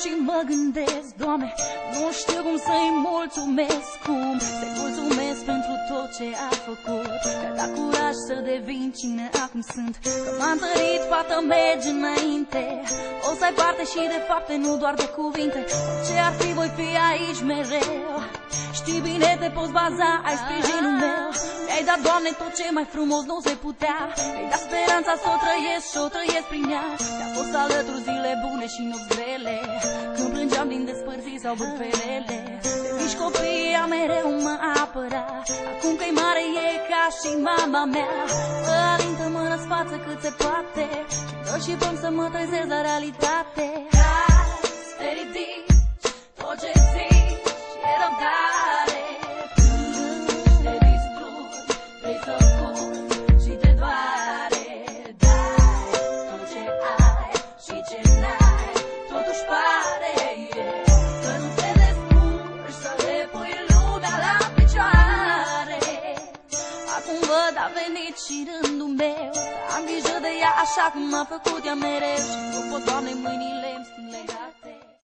și mă gândesc, Doamne, nu știu cum să-i mulțumesc, cum să-i mulțumesc pentru tot ce a făcut. Că-a dat curaj să devin cine acum sunt, că m-a întărit, fată, mergi înainte. O să ai parte și de fapte, nu doar de cuvinte. Ce ar fi, voi fi aici mereu. Știi bine, te poți baza, ai sprijinul meu. Mi-ai dat, Doamne, tot ce mai frumos nu se putea. Mi-ai dat speranța să o trăiesc și o trăiesc prin ea. Mi-a fost alături zile bune și nopți grele, când plângeam din despărțiri sau bătfelele. De mici copiii a mereu mă apăra. Acum că-i mare e ca și mama mea. Mă alintă, mă răsfață cât se poate și dă și păm să mă trezesc la realitate. Hai să te ridici, tot ce zici e răbdare. Te distrugi, vrei să fugi și te doare. Dai tot ce ai și ce n-ai, totuși pare că nu te descurci să le pui lumea la picioare. Acum văd a venit și rândul meu, să am grijă de ea așa cum m-a făcut ea mereu. Și nu pot, Doamne, mâinii